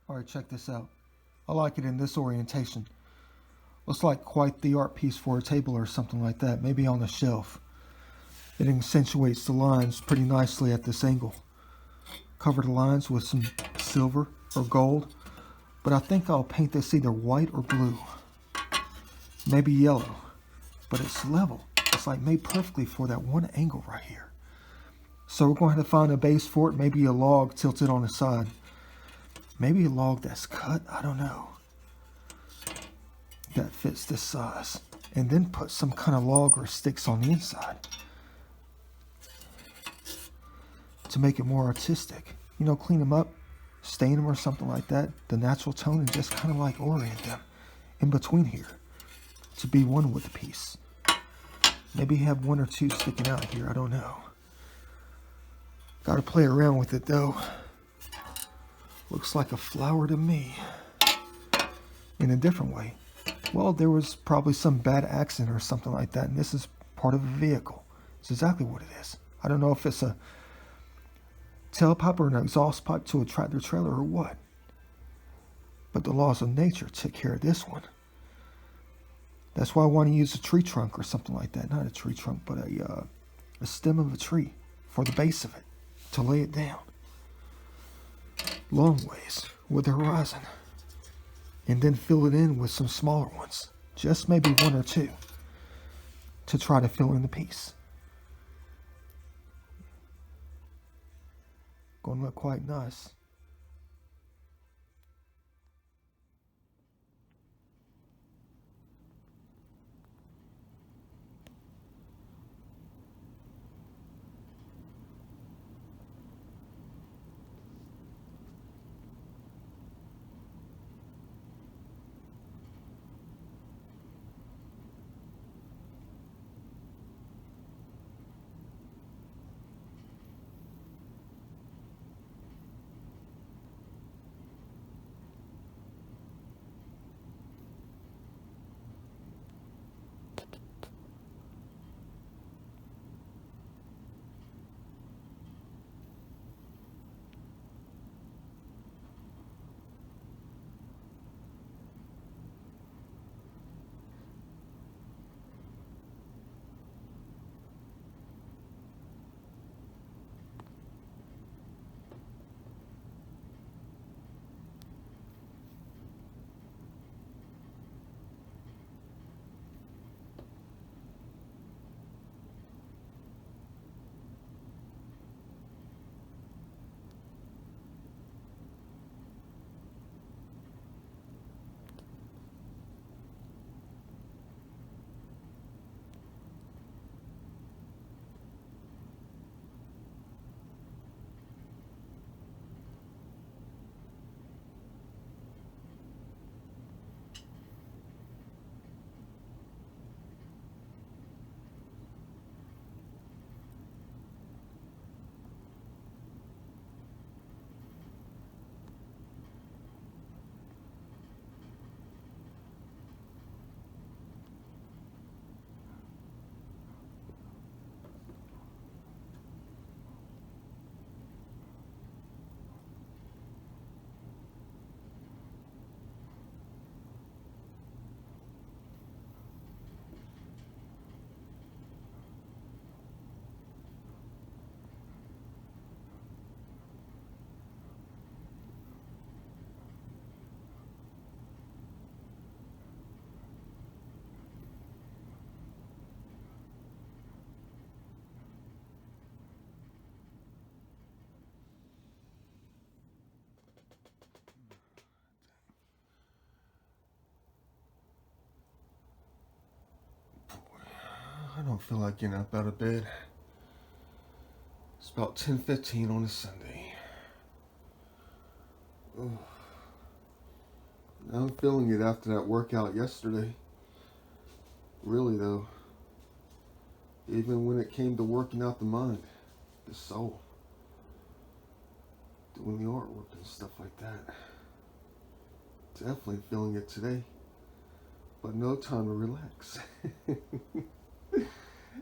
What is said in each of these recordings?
Alright, check this out. I like it in this orientation. Looks like quite the art piece for a table or something like that, maybe on a shelf. It accentuates the lines pretty nicely at this angle. Cover the lines with some silver or gold, but I think I'll paint this either white or blue. Maybe yellow, but it's level. It's like made perfectly for that one angle right here. So we're going to find a base for it, maybe a log tilted on the side. Maybe a log that's cut, I don't know, that fits this size. And then put some kind of log or sticks on the inside to make it more artistic. You know, clean them up, stain them or something like that, the natural tone, and just kind of like orient them in between here to be one with the piece. Maybe have one or two sticking out here, I don't know. Gotta play around with it though. Looks like a flower to me. In a different way. Well, there was probably some bad accident or something like that, and this is part of a vehicle. It's exactly what it is. I don't know if it's a tailpipe or an exhaust pipe to a tractor trailer or what. But the laws of nature took care of this one. That's why I want to use a tree trunk or something like that. Not a tree trunk, but a stem of a tree for the base of it to lay it down. Long ways with the horizon. And then fill it in with some smaller ones. Just maybe one or two to try to fill in the piece. Going to look quite nice. don't feel like getting up out of bed. It's about 10:15 on a Sunday. Oh. I'm feeling it after that workout yesterday. Really though. Even when it came to working out the mind, the soul, doing the artwork and stuff like that. Definitely feeling it today. But no time to relax.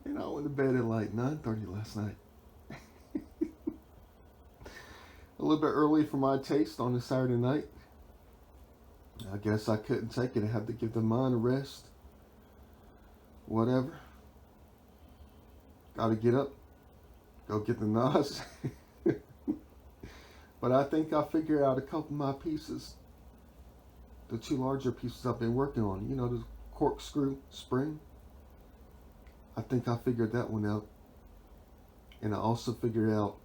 And I went to bed at like 9:30 last night. A little bit early for my taste on a Saturday night. I guess I couldn't take it. I had to give the mind a rest. Whatever. Gotta get up. Go get the NOS. But I think I figured out a couple of my pieces. The two larger pieces I've been working on. You know, the corkscrew spring. I think I figured that one out. And I also figured out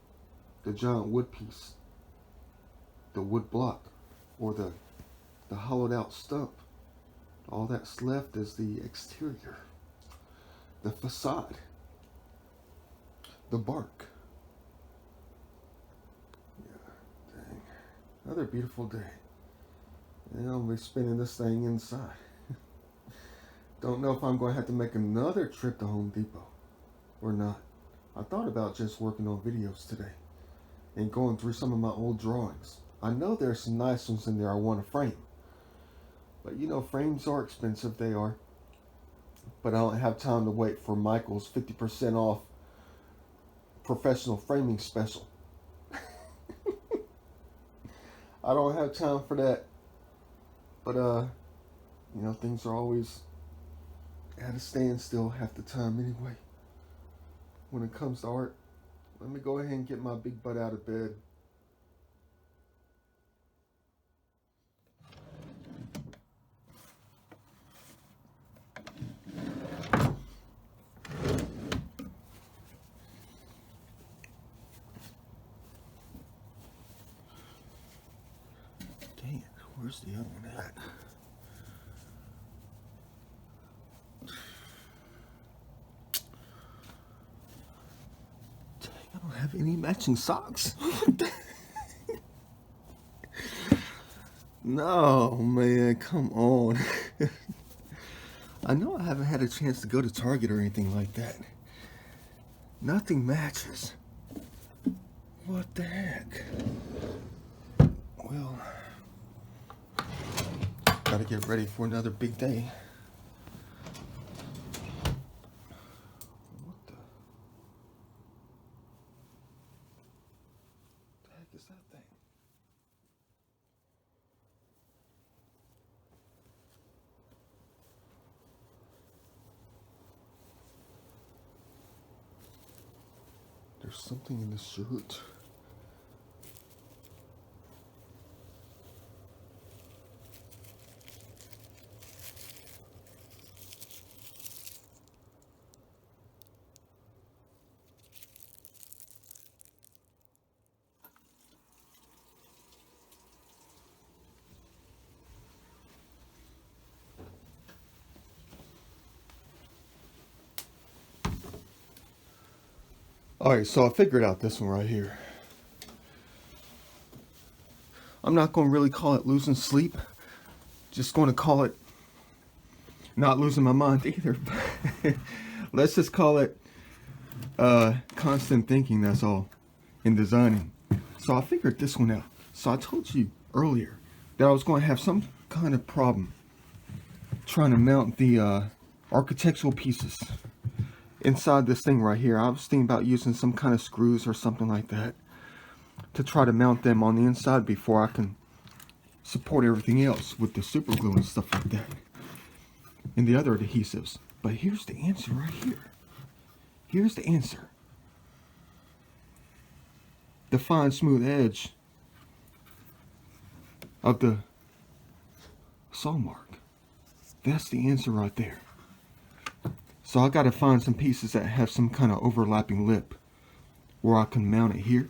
the giant wood piece. The wood block. Or the hollowed out stump. All that's left is the exterior. The facade. The bark. Yeah, dang. Another beautiful day. And I'll be spinning this thing inside. Don't know if I'm going to have to make another trip to Home Depot or not. I thought about just working on videos today and going through some of my old drawings. I know there's some nice ones in there I want to frame. But you know, frames are expensive, they are. But I don't have time to wait for Michael's 50% off professional framing special. I don't have time for that. But you know, things are always at a standstill half the time anyway. When it comes to art, let me go ahead and get my big butt out of bed. Dang it, where's the other one at? I don't have any matching socks. No, man, come on. I know I haven't had a chance to go to Target or anything like that. Nothing matches. What the heck? Well, gotta get ready for another big day. Is that thing? There's something in the shirt. Alright, so I figured out this one right here. I'm not going to really call it losing sleep. Just going to call it not losing my mind either. Let's just call it constant thinking, that's all, in designing. So I figured this one out. So I told you earlier that I was going to have some kind of problem trying to mount the architectural pieces inside this thing right here. I was thinking about using some kind of screws or something like that to try to mount them on the inside before I can support everything else with the super glue and stuff like that and the other adhesives. But here's the answer right here. Here's the answer. The fine smooth edge of the saw mark. That's the answer right there. So I gotta find some pieces that have some kind of overlapping lip where I can mount it here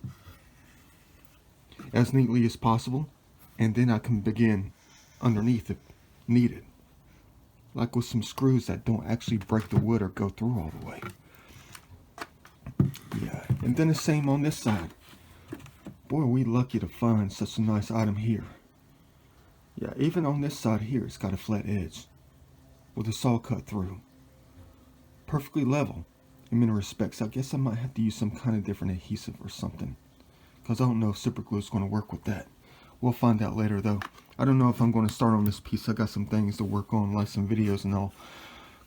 as neatly as possible, and then I can begin underneath if needed. like with some screws that don't actually break the wood or go through all the way. Yeah, and then the same on this side. Boy, are we lucky to find such a nice item here. Yeah, even on this side here, it's got a flat edge with a saw cut through. Perfectly level in many respects. I guess I might have to use some kind of different adhesive or something, because I don't know if super glue is going to work with that. We'll find out later though. I don't know if I'm going to start on this piece. I got some things to work on, like some videos and all,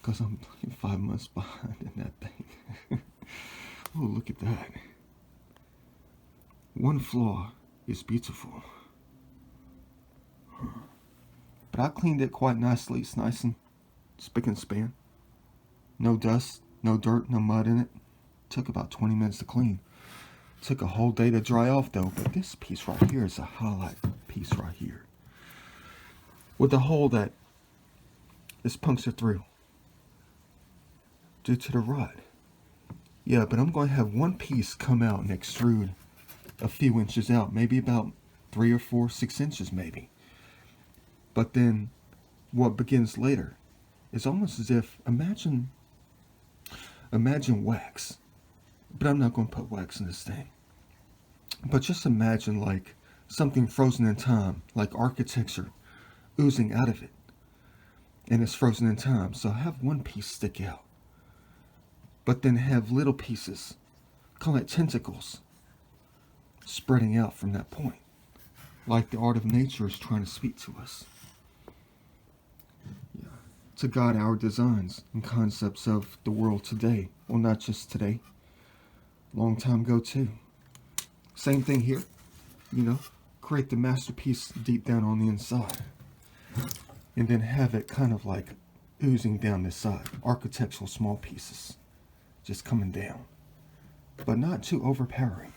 because I'm 5 months behind in that thing. Oh, look at that. One flaw is beautiful. But I cleaned it quite nicely. It's nice and spick and span. No dust, no dirt, no mud in it. Took about 20 minutes to clean. Took a whole day to dry off though, but this piece right here is a highlight piece right here, with a hole that is punctured through due to the rod. Yeah, but I'm going to have one piece come out and extrude a few inches out, maybe about 3 or 4, 6 inches maybe. But then what begins later is almost as if, imagine wax. But I'm not going to put wax in this thing. But just imagine like something frozen in time, like architecture oozing out of it. And it's frozen in time. So have one piece stick out, but then have little pieces, call it tentacles, spreading out from that point, like the art of nature is trying to speak to us. Yeah. To guide our designs and concepts of the world today. Well, not just today, long time ago too. Same thing here, you know, create the masterpiece deep down on the inside, and then have it kind of like oozing down this side, architectural small pieces just coming down, but not too overpowering.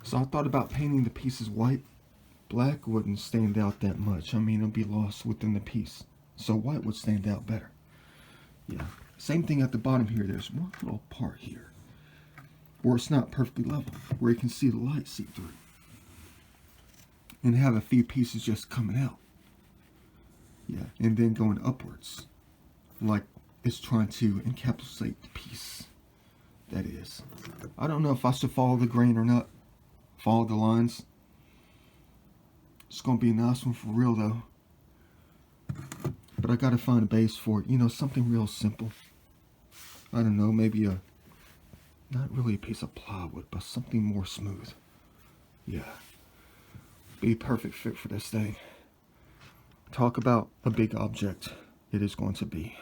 So I thought about painting the pieces white. Black wouldn't stand out that much. I mean, it'll be lost within the piece, so white would stand out better. Yeah, same thing at the bottom here. There's one little part here where it's not perfectly level, where you can see the light seep through, and have a few pieces just coming out. Yeah, and then going upwards, like it's trying to encapsulate the piece. That is. I don't know if I should follow the grain or not. Follow the lines. It's going to be a nice one for real though. But I got to find a base for it. You know, something real simple. I don't know, maybe not really a piece of plywood, but something more smooth. Yeah. Be a perfect fit for this thing. Talk about a big object. It is going to be.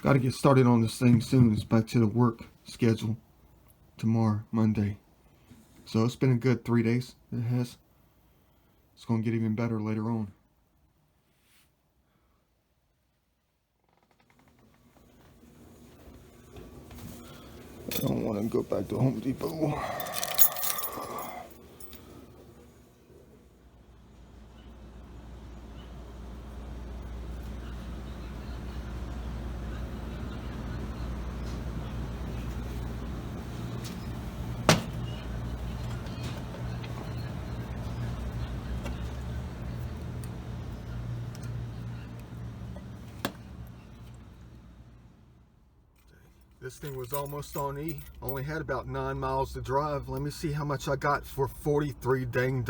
Got to get started on this thing soon. It's back to the work schedule tomorrow, Monday. So it's been a good 3 days. It has. It's going to get even better later on. I don't want to go back to Home Depot. This thing was almost on E. Only had about 9 miles to drive. Let me see how much I got for $43 dang.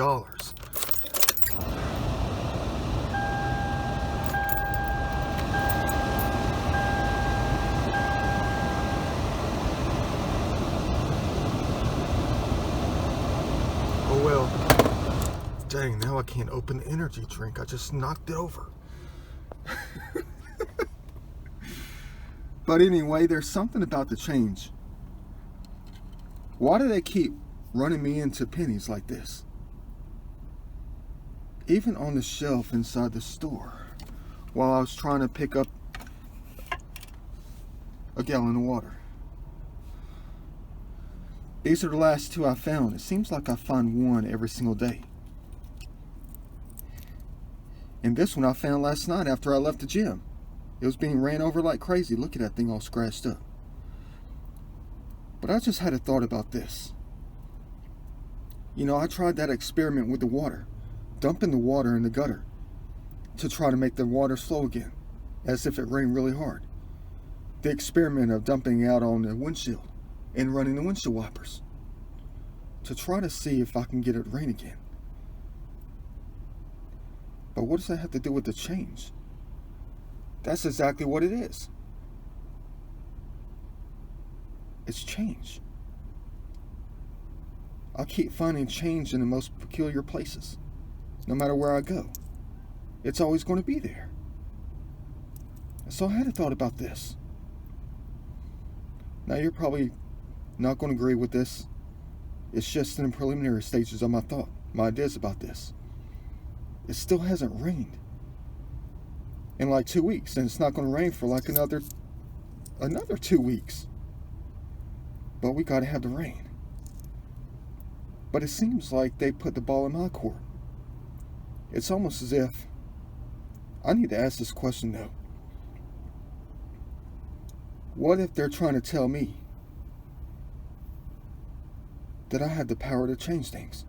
Oh well. Dang, now I can't open the energy drink. I just knocked it over. But anyway, there's something about the change. Why do they keep running me into pennies like this? Even on the shelf inside the store, while I was trying to pick up a gallon of water. These are the last 2 I found. It seems like I find one every single day. And this one I found last night after I left the gym. It was being ran over like crazy. Look at that thing all scratched up. But I just had a thought about this. You know, I tried that experiment with the water. Dumping the water in the gutter. to try to make the water flow again, as if it rained really hard. The experiment of dumping out on the windshield and running the windshield wipers to try to see if I can get it to rain again. But what does that have to do with the change? That's exactly what it is. It's change. I keep finding change in the most peculiar places, no matter where I go. It's always going to be there. So I had a thought about this. Now you're probably not going to agree with this. It's just in the preliminary stages of my ideas about this. It still hasn't rained in like 2 weeks, and it's not going to rain for like another 2 weeks. But we got to have the rain. But it seems like they put the ball in my court. It's almost as if I need to ask this question though. What if they're trying to tell me that I have the power to change things?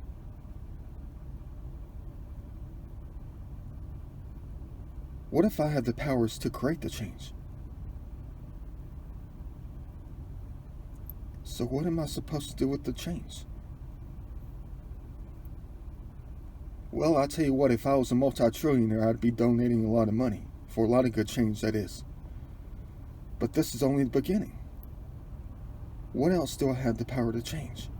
What if I had the powers to create the change? So what am I supposed to do with the change? Well, I tell you what, if I was a multi-trillionaire, I'd be donating a lot of money for a lot of good change, that is. But this is only the beginning. What else do I have the power to change?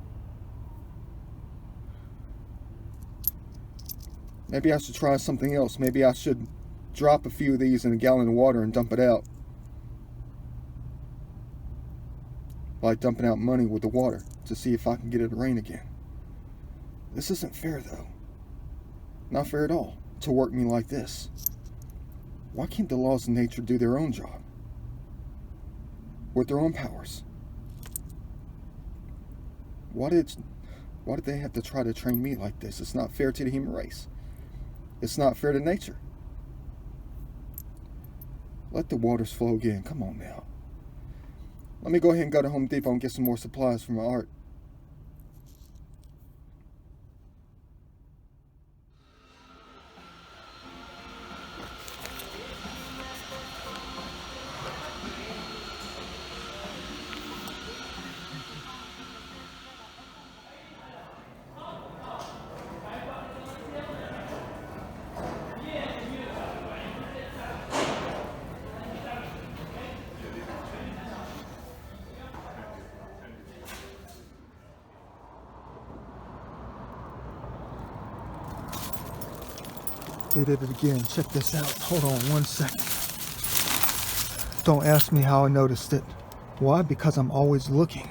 Maybe I should try something else. Maybe I should drop a few of these in a gallon of water and dump it out. Like dumping out money with the water to see if I can get it to rain again. This isn't fair though. Not fair at all to work me like this. Why can't the laws of nature do their own job? With their own powers? Why did they have to try to train me like this? It's not fair to the human race. It's not fair to nature. Let the waters flow again. Come on now. Let me go ahead and go to Home Depot and get some more supplies for my art. They did it again. Check this out. Hold on 1 second. Don't ask me how I noticed it. Why? Because I'm always looking.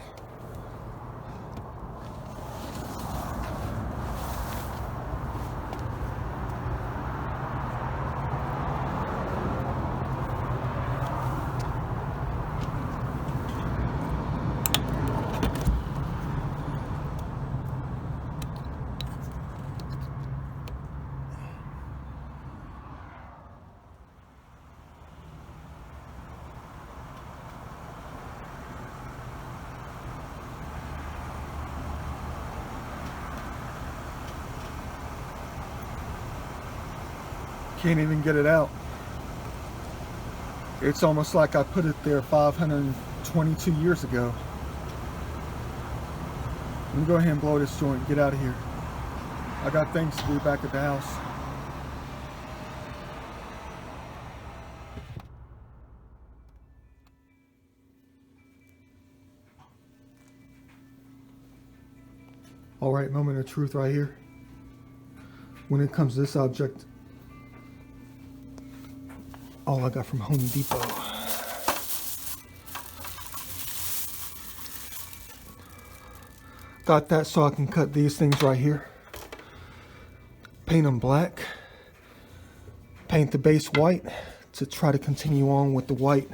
Can't even get it out. It's almost like I put it there 522 years ago. Let me go ahead and blow this joint and get out of here. I got things to do back at the house. All right, moment of truth right here. When it comes to this object, all I got from Home Depot. Got that so I can cut these things right here. Paint them black. Paint the base white to try to continue on with the white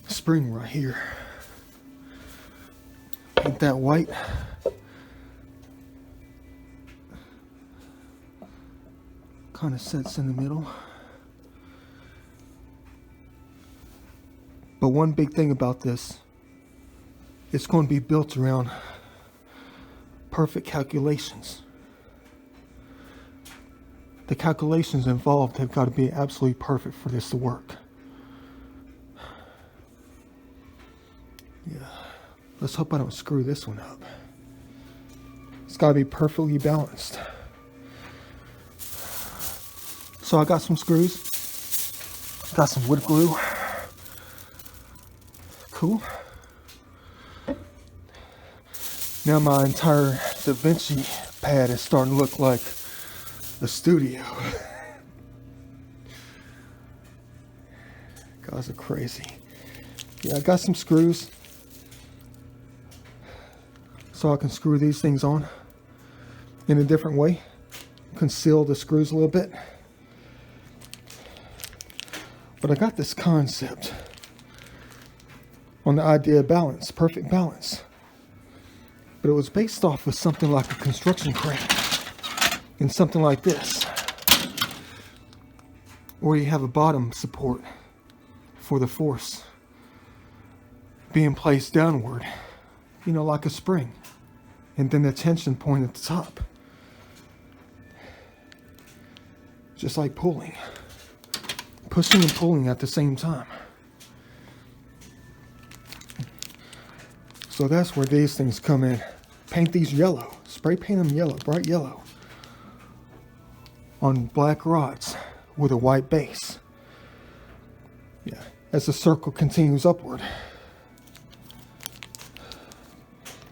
spring right here. Paint that white. Kind of sets in the middle. But one big thing about this, it's going to be built around perfect calculations. The calculations involved have got to be absolutely perfect for this to work. Yeah. Let's hope I don't screw this one up. It's got to be perfectly balanced. So I got some screws. Got some wood glue. Cool. Now my entire Da Vinci pad is starting to look like a studio. Guys are crazy. Yeah, I got some screws so I can screw these things on in a different way. Conceal the screws a little bit. But I got this concept on the idea of balance, perfect balance. But it was based off of something like a construction crane and something like this, where you have a bottom support for the force being placed downward, you know, like a spring, and then the tension point at the top, just like pulling, pushing and pulling at the same time. So that's where these things come in. Paint these yellow, spray paint them yellow, bright yellow, on black rods with a white base. Yeah, as the circle continues upward.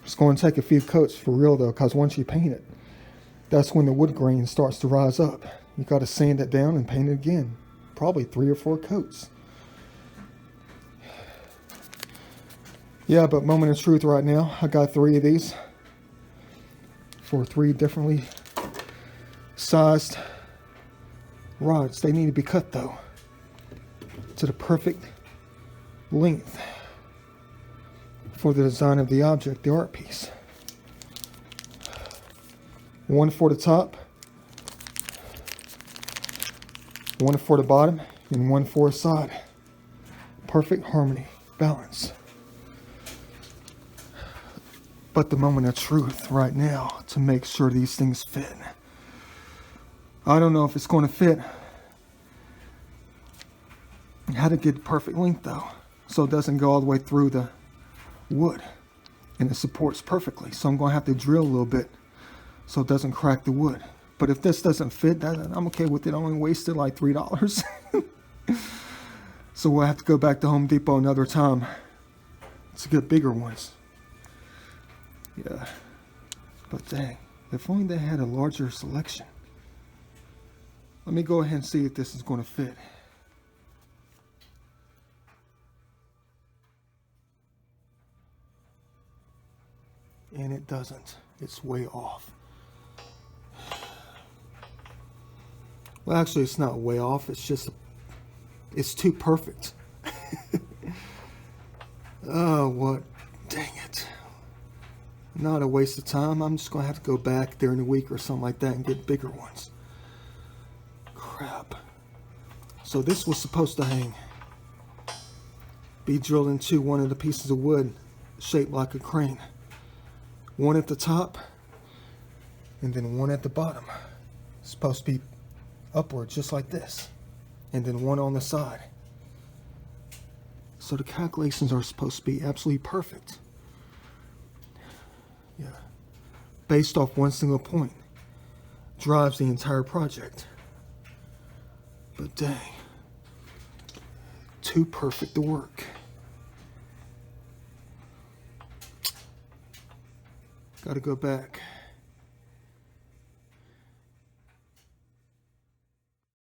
It's going to take a few coats for real though, because once you paint it, that's when the wood grain starts to rise up. You got to sand it down and paint it again. Probably 3 or 4 coats. Yeah, but moment of truth right now. I got 3 of these for 3 differently sized rods. They need to be cut though to the perfect length for the design of the object, the art piece. 1 for the top, 1 for the bottom, and 1 for a side. Perfect harmony, balance. But the moment of truth right now to make sure these things fit. I don't know if it's going to fit. How to get the perfect length though, so it doesn't go all the way through the wood and it supports perfectly. So I'm going to have to drill a little bit so it doesn't crack the wood. But if this doesn't fit, I'm okay with it. I only wasted like $3. So we'll have to go back to Home Depot another time to get bigger ones. Yeah, but dang, if only they had a larger selection. Let me go ahead and see if this is going to fit. And it doesn't. It's way off. Well, actually, it's not way off. It's just, it's too perfect. Oh, what? Dang it. Not a waste of time. I'm just going to have to go back during the week or something like that and get bigger ones. Crap. So this was supposed to hang. Be drilled into one of the pieces of wood shaped like a crane. 1 at the top and then 1 at the bottom. It's supposed to be upward just like this. And then 1 on the side. So the calculations are supposed to be absolutely perfect. Yeah. Based off 1 single point. Drives the entire project. But dang. Too perfect to work. Gotta go back.